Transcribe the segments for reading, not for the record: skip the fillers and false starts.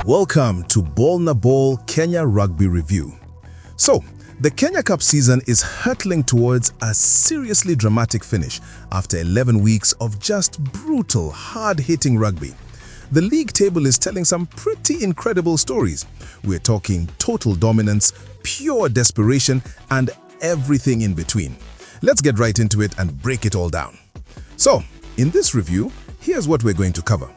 Welcome to Ball na Ball Kenya Rugby Review. So, the Kenya Cup season is hurtling towards a seriously dramatic finish after 11 weeks of just brutal, hard-hitting rugby. The league table is telling some pretty incredible stories. We're talking total dominance, pure desperation, and everything in between. Let's get right into it and break it all down. So, in this review, here's what we're going to cover.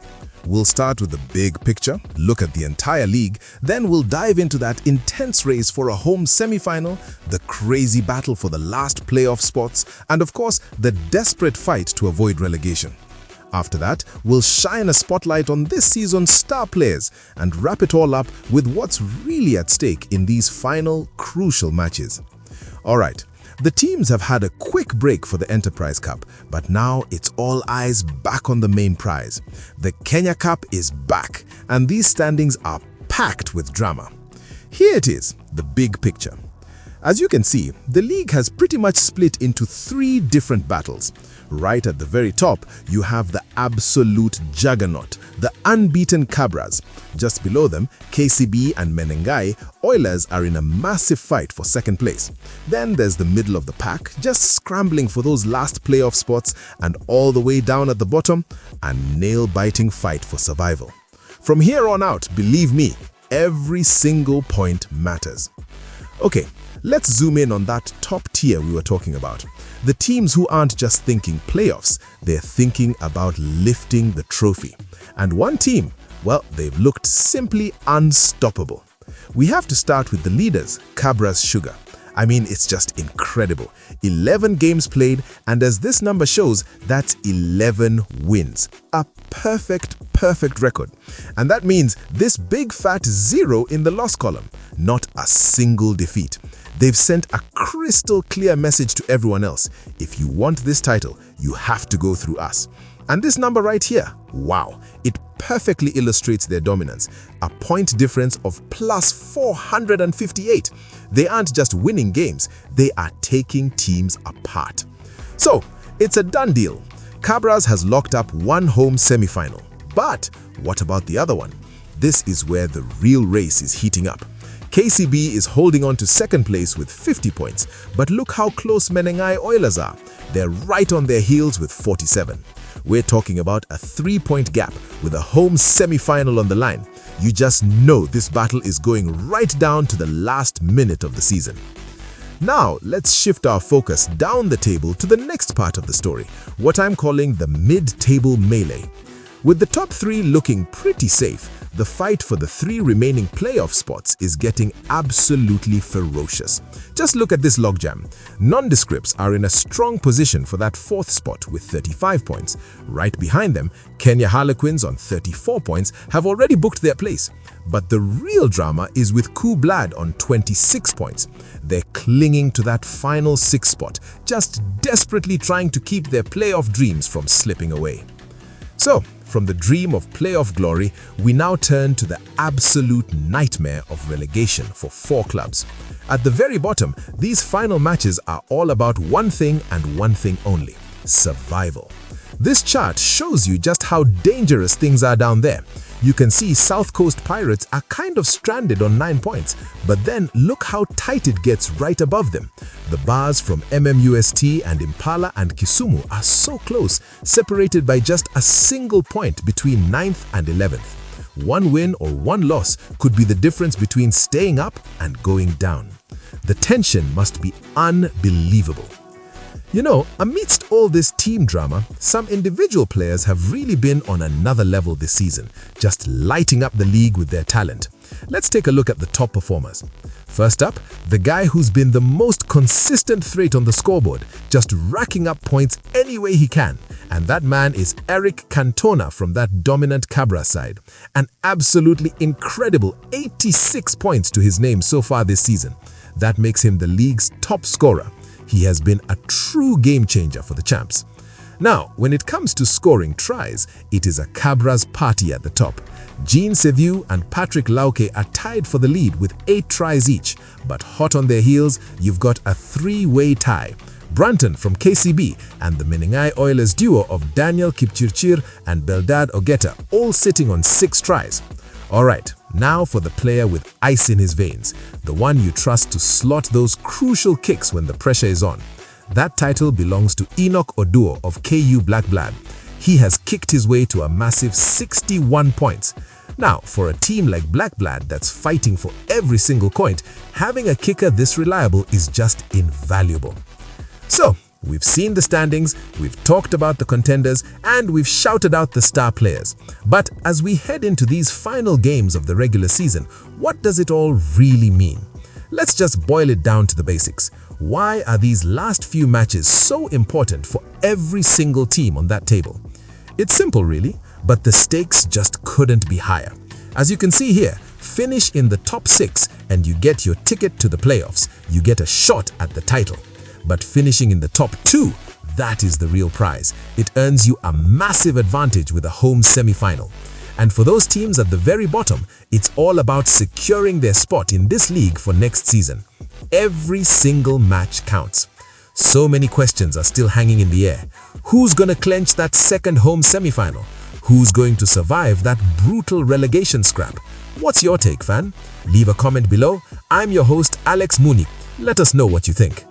We'll start with the big picture, look at the entire league, then we'll dive into that intense race for a home semi-final, the crazy battle for the last playoff spots, and of course, the desperate fight to avoid relegation. After that, we'll shine a spotlight on this season's star players and wrap it all up with what's really at stake in these final, crucial matches. Alright. The teams have had a quick break for the Enterprise Cup, but now it's all eyes back on the main prize. The Kenya Cup is back, and these standings are packed with drama. Here it is, the big picture. As you can see, the league has pretty much split into three different battles. Right at the very top, you have the absolute juggernaut, the unbeaten Cabras. Just below them, KCB and Menengai Oilers are in a massive fight for second place. Then there's the middle of the pack, just scrambling for those last playoff spots, and all the way down at the bottom, a nail-biting fight for survival. From here on out, believe me, every single point matters. Okay, let's zoom in on that top tier we were talking about. The teams who aren't just thinking playoffs, they're thinking about lifting the trophy. And one team, well, they've looked simply unstoppable. We have to start with the leaders, Cabras Sugar. I mean, it's just incredible. 11 games played, and as this number shows, that's 11 wins. A perfect record. And that means this big fat 0 in the loss column. Not a single defeat. They've sent a crystal clear message to everyone else. If you want this title, you have to go through us. And this number right here, wow, it perfectly illustrates their dominance. A point difference of plus 458. They aren't just winning games, they are taking teams apart. So, it's a done deal. Cabras has locked up one home semi-final. But what about the other one? This is where the real race is heating up. KCB is holding on to second place with 50 points, but look how close Menengai Oilers are. They're right on their heels with 47. We're talking about a 3-point gap with a home semi-final on the line. You just know this battle is going right down to the last minute of the season. Now, let's shift our focus down the table to the next part of the story, what I'm calling the mid-table melee. With the top three looking pretty safe, the fight for the three remaining playoff spots is getting absolutely ferocious. Just look at this logjam. Nondescripts are in a strong position for that fourth spot with 35 points. Right behind them, Kenya Harlequins on 34 points have already booked their place. But the real drama is with Coup Blad on 26 points. They're clinging to that final 6th spot, just desperately trying to keep their playoff dreams from slipping away. So, from the dream of playoff glory, we now turn to the absolute nightmare of relegation for 4 clubs. At the very bottom, these final matches are all about one thing and one thing only: survival. This chart shows you just how dangerous things are down there. You can see South Coast Pirates are kind of stranded on 9 points, but then look how tight it gets right above them. The bars from MMUST and Impala and Kisumu are so close, separated by just a single point between 9th and 11th. One win or one loss could be the difference between staying up and going down. The tension must be unbelievable. You know, amidst all this team drama, some individual players have really been on another level this season, just lighting up the league with their talent. Let's take a look at the top performers. First up, the guy who's been the most consistent threat on the scoreboard, just racking up points any way he can. And that man is Eric Cantona from that dominant Cabra side. An absolutely incredible 86 points to his name so far this season. That makes him the league's top scorer. He has been a true game changer for the champs. Now, when it comes to scoring tries, it is a Cabras party at the top. Jean Seviu and Patrick Lauke are tied for the lead with 8 tries each, but hot on their heels, you've got a 3-way tie. Brunton from KCB and the Menengai Oilers duo of Daniel Kipchirchir and Beldad Ogeta all sitting on 6 tries. Alright, Now for the player with ice in his veins, the one you trust to slot those crucial kicks when the pressure is on. That title belongs to Enoch Oduor of KU Blackblood. He has kicked his way to a massive 61 points. Now, for a team like Blackblood that's fighting for every single point, having a kicker this reliable is just invaluable. So, we've seen the standings, we've talked about the contenders, and we've shouted out the star players. But as we head into these final games of the regular season, what does it all really mean? Let's just boil it down to the basics. Why are these last few matches so important for every single team on that table? It's simple really, but the stakes just couldn't be higher. As you can see here, finish in the top 6 and you get your ticket to the playoffs. You get a shot at the title. But finishing in the top 2, that is the real prize. It earns you a massive advantage with a home semi-final. And for those teams at the very bottom, it's all about securing their spot in this league for next season. Every single match counts. So many questions are still hanging in the air. Who's gonna clinch that second home semi-final? Who's going to survive that brutal relegation scrap? What's your take, fan? Leave a comment below. I'm your host, Alex Mooney. Let us know what you think.